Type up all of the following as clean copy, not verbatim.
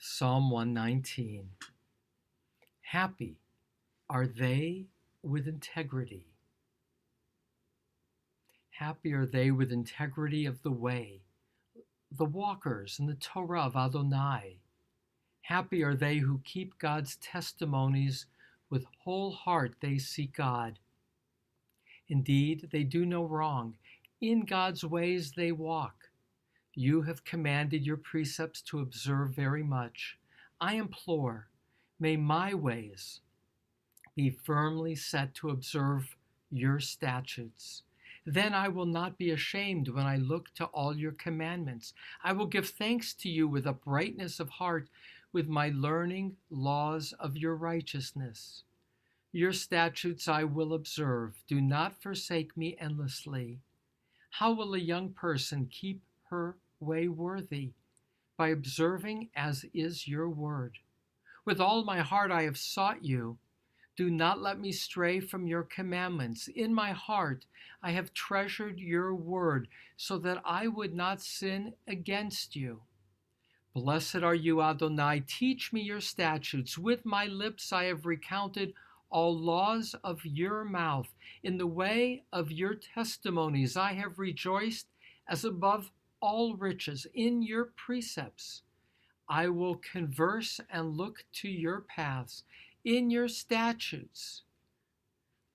Psalm 119. Happy are they with integrity. Happy are they with integrity of the way, the walkers in the Torah of Adonai. Happy are they who keep God's testimonies. With whole heart they seek God. Indeed, they do no wrong. In God's ways they walk. You have commanded your precepts to observe very much. I implore, may my ways be firmly set to observe your statutes. Then I will not be ashamed when I look to all your commandments. I will give thanks to you with uprightness of heart, with my learning laws of your righteousness. Your statutes I will observe. Do not forsake me endlessly. How will a young person keep her way worthy? By observing as is your word. With all my heart I have sought you. Do not let me stray from your commandments. In my heart I have treasured your word, so that I would not sin against you. Blessed are you, Adonai. Teach me your statutes. With my lips I have recounted all laws of your mouth. In the way of your testimonies I have rejoiced as above all riches. In your precepts I will converse and look to your paths. In your statutes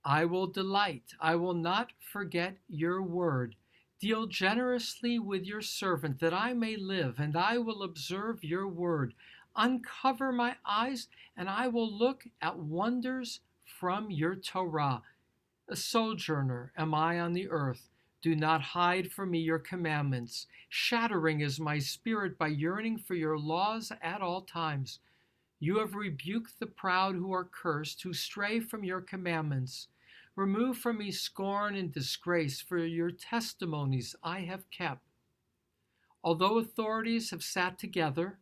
I will delight. I will not forget your word. Deal generously with your servant, that I may live, and I will observe your word. Uncover my eyes, and I will look at wonders from your Torah. A sojourner am I on the earth. Do not hide from me your commandments. Shattering is my spirit by yearning for your laws at all times. You have rebuked the proud who are cursed, who stray from your commandments. Remove from me scorn and disgrace, for your testimonies I have kept. Although authorities have sat together,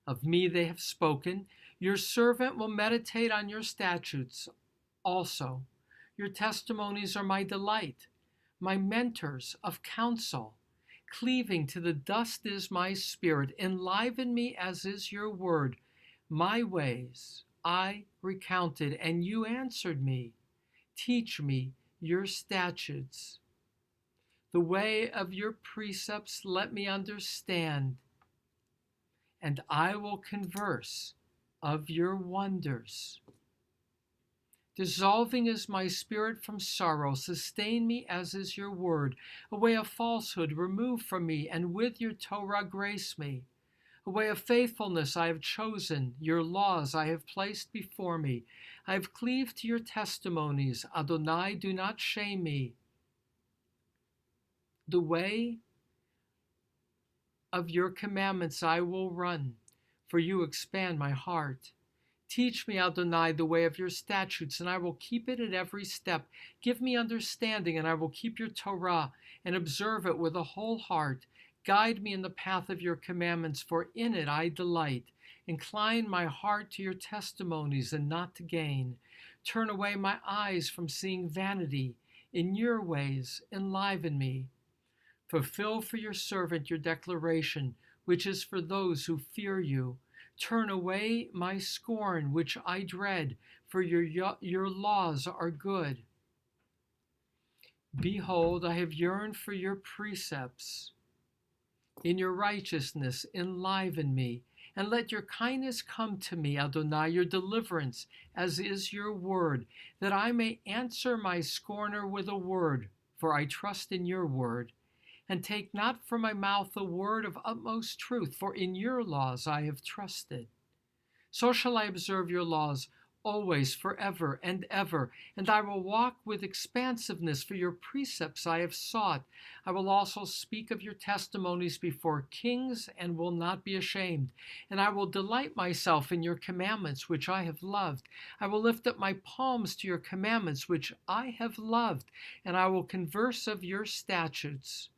of me they have spoken. Your servant will meditate on your statutes also. Your testimonies are my delight, my mentors of counsel. Cleaving to the dust is my spirit. Enliven me as is your word. My ways I recounted, and you answered me. Teach me your statutes. The way of your precepts let me understand, and I will converse of your wonders. Dissolving is my spirit from sorrow. Sustain me as is your word. A way of falsehood remove from me, and with your Torah grace me. A way of faithfulness I have chosen. Your laws I have placed before me. I have cleaved to your testimonies. Adonai, do not shame me. The way of your commandments I will run, for you expand my heart. Teach me, Adonai, the way of your statutes, and I will keep it at every step. Give me understanding, and I will keep your Torah and observe it with a whole heart. Guide me in the path of your commandments, for in it I delight. Incline my heart to your testimonies and not to gain. Turn away my eyes from seeing vanity. In your ways enliven me. Fulfill for your servant your declaration, which is for those who fear you. Turn away my scorn, which I dread, for your laws are good. Behold, I have yearned for your precepts. In your righteousness enliven me, and let your kindness come to me, Adonai, your deliverance, as is your word, that I may answer my scorner with a word, for I trust in your word. And take not from my mouth a word of utmost truth, for in your laws I have trusted. So shall I observe your laws always, forever and ever, and I will walk with expansiveness, for your precepts I have sought. I will also speak of your testimonies before kings and will not be ashamed. And I will delight myself in your commandments, which I have loved. I will lift up my palms to your commandments, which I have loved, and I will converse of your statutes.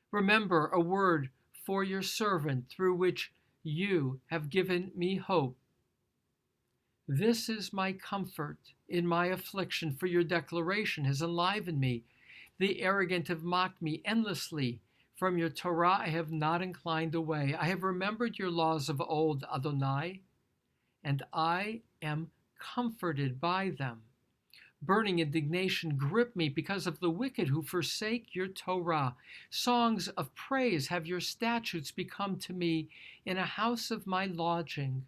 Remember a word for your servant, through which you have given me hope. This is my comfort in my affliction, for your declaration has enlivened me. The arrogant have mocked me endlessly, From your Torah I have not inclined away. I have remembered your laws of old, Adonai, and I am comforted by them. Burning indignation gripped me because of the wicked who forsake your Torah. Songs of praise have your statutes become to me in a house of my lodging.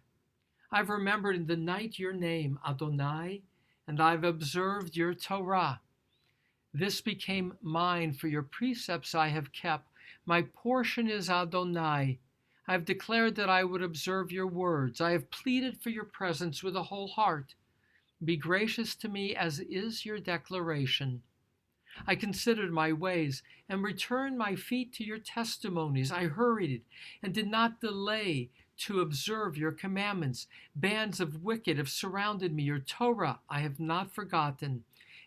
I've remembered in the night your name, Adonai, and I've observed your Torah. This became mine, for your precepts I have kept. My portion is Adonai. I have declared that I would observe your words. I have pleaded for your presence with a whole heart. Be gracious to me as is your declaration. I considered my ways and returned my feet to your testimonies. I hurried and did not delay to observe your commandments. Bands of wicked have surrounded me. Your Torah I have not forgotten.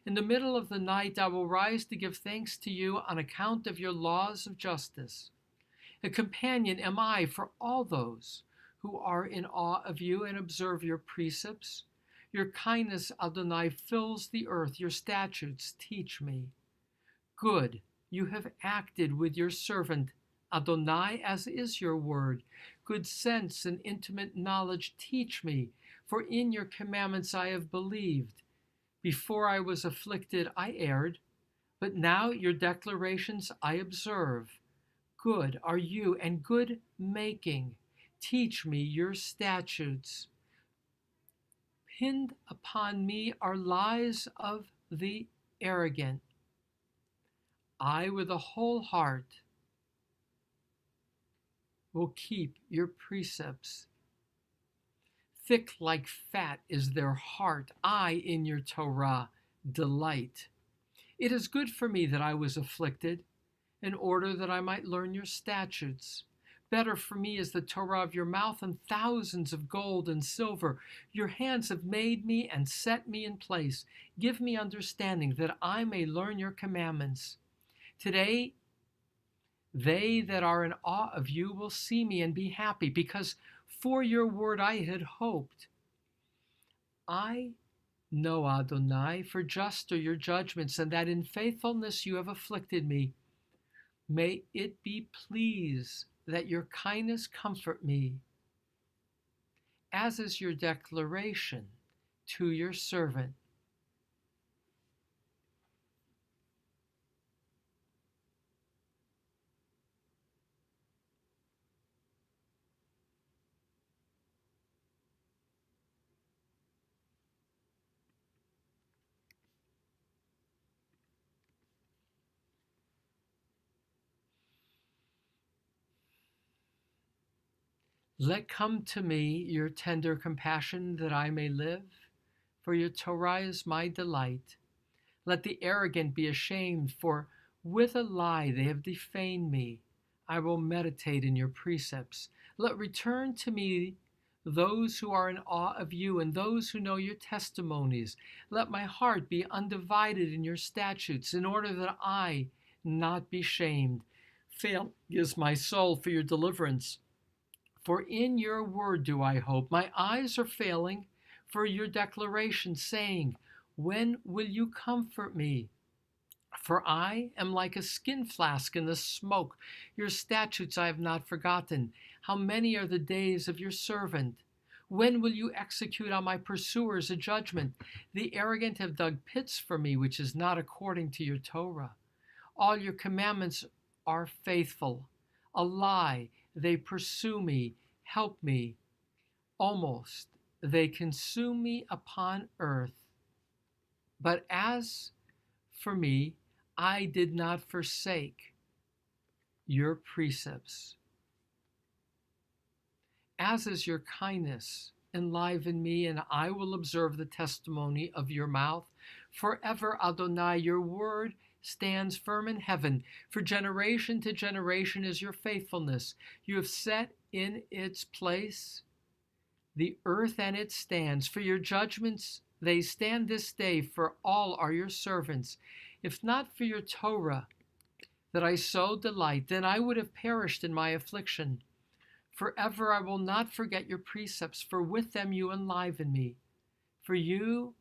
In the middle of the night I will rise to give thanks to you on account of your laws of justice. A companion am I for all those who are in awe of you and observe your precepts. Your kindness, Adonai, fills the earth. Your statutes teach me. Good, you have acted with your servant, Adonai, as is your word. Good sense and intimate knowledge teach me, for in your commandments I have believed. Before I was afflicted, I erred, but now your declarations I observe. Good are you and good making. Teach me your statutes. Pinned upon me are lies of the arrogant. I, with a whole heart, will keep your precepts. Thick like fat is their heart. I, in your Torah, delight. It is good for me that I was afflicted, in order that I might learn your statutes. Better for me is the Torah of your mouth than thousands of gold and silver. Your hands have made me and set me in place. Give me understanding that I may learn your commandments. Today, they that are in awe of you will see me and be happy, because for your word I had hoped. I know, Adonai, for just are your judgments, and that in faithfulness you have afflicted me. May it be pleased that your kindness comfort me, as is your declaration to your servant. Let come to me your tender compassion that I may live, for your Torah is my delight. Let the arrogant be ashamed, for with a lie they have defamed me. I will meditate in your precepts. Let return to me those who are in awe of you and those who know your testimonies. Let my heart be undivided in your statutes, in order that I not be shamed. Fail is my soul for your deliverance. For in your word do I hope. My eyes are failing for your declaration, saying, when will you comfort me? For I am like a skin flask in the smoke. Your statutes I have not forgotten. How many are the days of your servant? When will you execute on my pursuers a judgment? The arrogant have dug pits for me, which is not according to your Torah. All your commandments are faithful. A lie, they pursue me, help me. Almost they consume me upon earth. But as for me, I did not forsake your precepts. As is your kindness, enliven me, and I will observe the testimony of your mouth. Forever, Adonai, your word stands firm in heaven. For generation to generation is your faithfulness. You have set in its place the earth, and it stands. For your judgments, they stand this day, for all are your servants. If not for your Torah, that I so delight, then I would have perished in my affliction. Forever I will not forget your precepts, for with them you enliven me. For you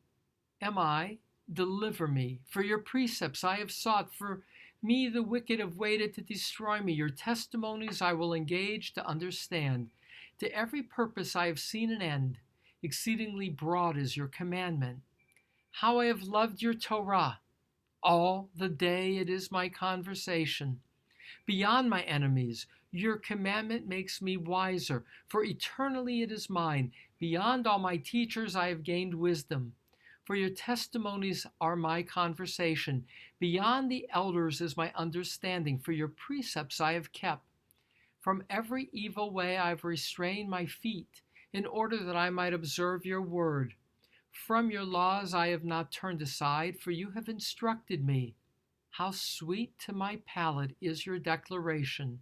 am I, deliver me. For your precepts I have sought, for Me, the wicked, have waited to destroy me. Your testimonies I will engage to understand. To every purpose I have seen an end. Exceedingly broad is your commandment. How I have loved your Torah. All the day it is my conversation. Beyond my enemies, your commandment makes me wiser, for eternally it is mine. Beyond all my teachers I have gained wisdom. For your testimonies are my conversation. Beyond the elders is my understanding, for your precepts I have kept. From every evil way I have restrained my feet, in order that I might observe your word. From your laws I have not turned aside, for you have instructed me. How sweet to my palate is your declaration,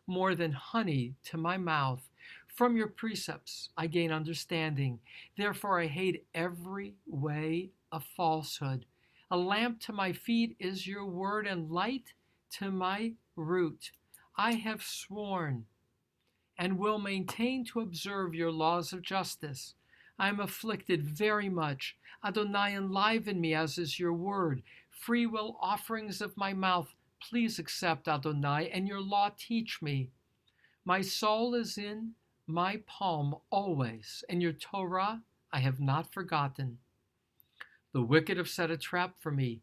more than honey to my mouth. From your precepts I gain understanding. Therefore I hate every way of falsehood. A lamp to my feet is your word, and light to my root. I have sworn and will maintain to observe your laws of justice. I am afflicted very much. Adonai, enliven me, as is your word. Free will offerings of my mouth, please accept, Adonai, and your law teach me. My soul is in my palm always, and your Torah I have not forgotten. The wicked have set a trap for me,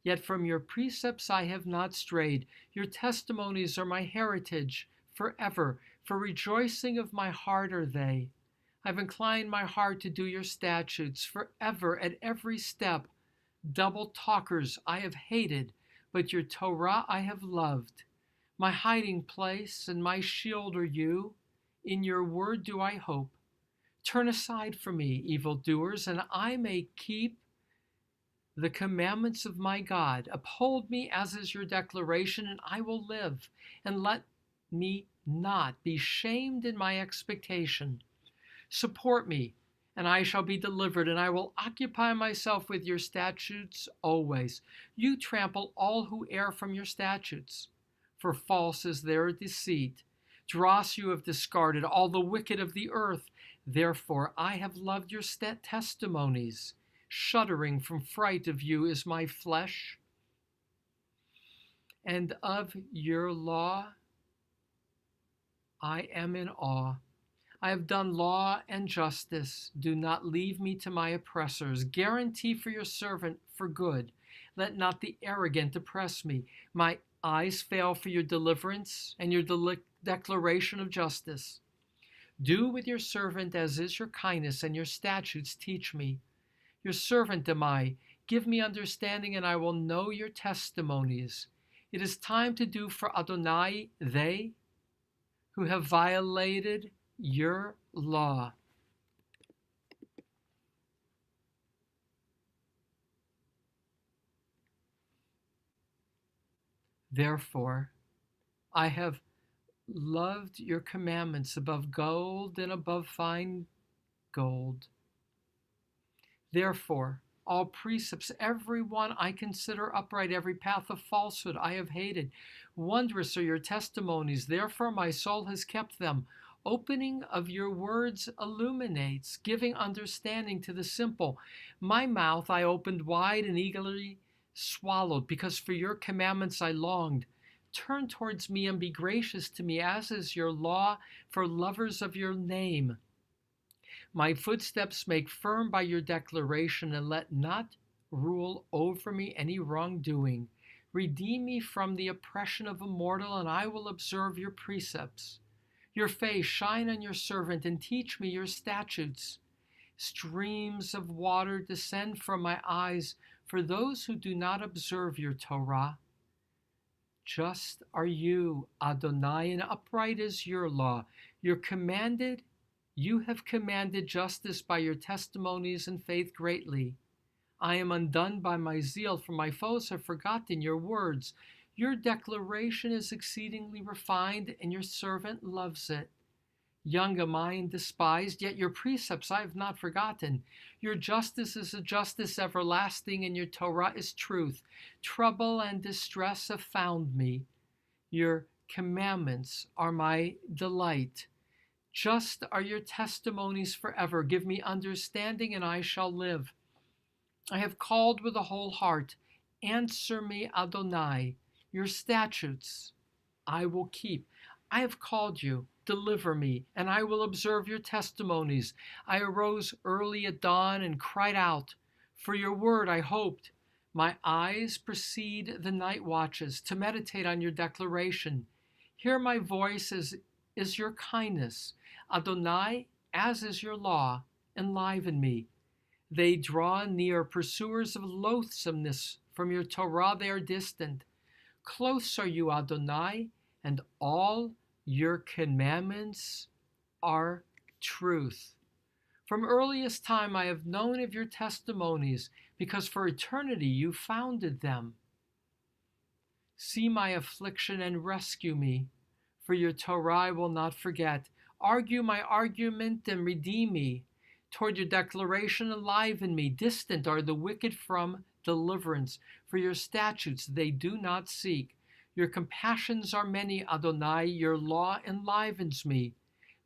yet from your precepts I have not strayed. Your testimonies are my heritage forever, for rejoicing of my heart are they. I've inclined my heart to do your statutes forever at every step. Double talkers I have hated, but your Torah I have loved. My hiding place and my shield are you. In your word do I hope. Turn aside from me, evildoers, and I may keep the commandments of my God. Uphold me as is your declaration, and I will live. And let me not be shamed in my expectation. Support me, and I shall be delivered, and I will occupy myself with your statutes always. You trample all who err from your statutes, for false is their deceit. Dross you have discarded, all the wicked of the earth. Therefore I have loved your testimonies. Shuddering from fright of you is my flesh, and of your law I am in awe. I have done law and justice. Do not leave me to my oppressors. Guarantee for your servant for good. Let not the arrogant oppress me. My eyes fail for your deliverance and your declaration of justice. Do with your servant as is your kindness, and your statutes teach me. Your servant am I. Give me understanding, and I will know your testimonies. It is time to do for Adonai they who have violated your law. Therefore, I have loved your commandments above gold and above fine gold. Therefore, all precepts, every one I consider upright, every path of falsehood I have hated. Wondrous are your testimonies, therefore my soul has kept them. Opening of your words illuminates, giving understanding to the simple. My mouth I opened wide and eagerly swallowed, because for your commandments I longed. Turn towards me and be gracious to me, as is your law for lovers of your name. My footsteps make firm by your declaration, and let not rule over me any wrongdoing. Redeem me from the oppression of a mortal, and I will observe your precepts. Your face shine on your servant, and teach me your statutes. Streams of water descend from my eyes for those who do not observe your Torah. Just are you, Adonai, and upright is your law. You have commanded justice by your testimonies and faith greatly. I am undone by my zeal, for my foes have forgotten your words. Your declaration is exceedingly refined, and your servant loves it. Young am I and despised, yet your precepts I have not forgotten. Your justice is a justice everlasting, and your Torah is truth. Trouble and distress have found me. Your commandments are my delight. Just are your testimonies forever. Give me understanding, and I shall live. I have called with a whole heart. Answer me, Adonai. Your statutes I will keep. I have called you. Deliver me, and I will observe your testimonies. I arose early at dawn and cried out. For your word I hoped. My eyes precede the night watches to meditate on your declaration. Hear my voice as is your kindness. Adonai, as is your law, enliven me. They draw near, pursuers of loathsomeness. From your Torah they are distant. Close are you, Adonai, and all your commandments are truth. From earliest time I have known of your testimonies, because for eternity you founded them. See my affliction and rescue me, for your Torah I will not forget. Argue my argument and redeem me. Toward your declaration enliven me. Distant are the wicked from deliverance, for your statutes they do not seek. Your compassions are many, Adonai, your law enlivens me.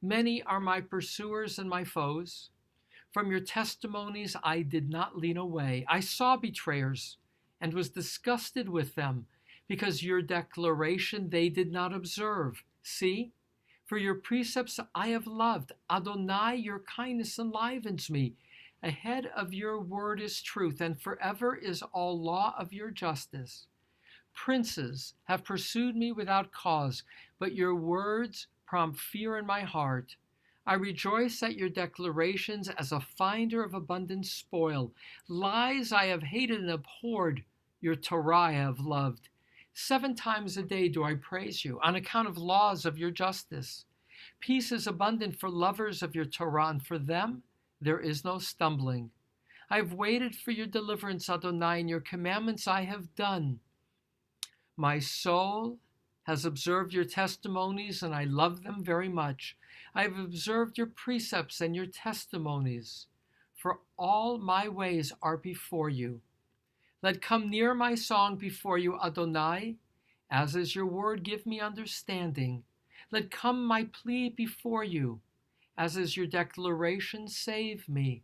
Many are my pursuers and my foes. From your testimonies I did not lean away. I saw betrayers and was disgusted with them, because your declaration they did not observe. See, for your precepts I have loved. Adonai, your kindness enlivens me. Ahead of your word is truth, and forever is all law of your justice. Princes have pursued me without cause, but your words prompt fear in my heart. I rejoice at your declarations as a finder of abundant spoil. Lies I have hated and abhorred, your Torah I have loved. 7 times a day do I praise you, on account of laws of your justice. Peace is abundant for lovers of your Torah, and for them there is no stumbling. I have waited for your deliverance, Adonai, and your commandments I have done. My soul has observed your testimonies, and I love them very much. I have observed your precepts and your testimonies, for all my ways are before you. Let come near my song before you, Adonai. As is your word, give me understanding. Let come my plea before you. As is your declaration, save me.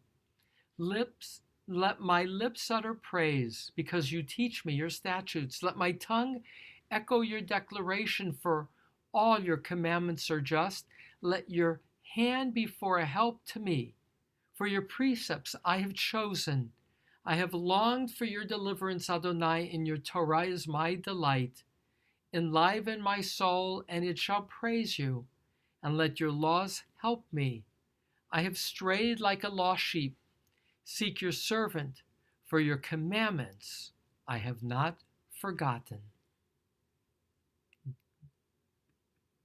Let my lips utter praise, because you teach me your statutes. Let my tongue echo your declaration, for all your commandments are just. Let your hand be for a help to me. For your precepts I have chosen. I have longed for your deliverance, Adonai, and your Torah is my delight. Enliven my soul, and it shall praise you, and let your laws help me. I have strayed like a lost sheep. Seek your servant, for your commandments I have not forgotten.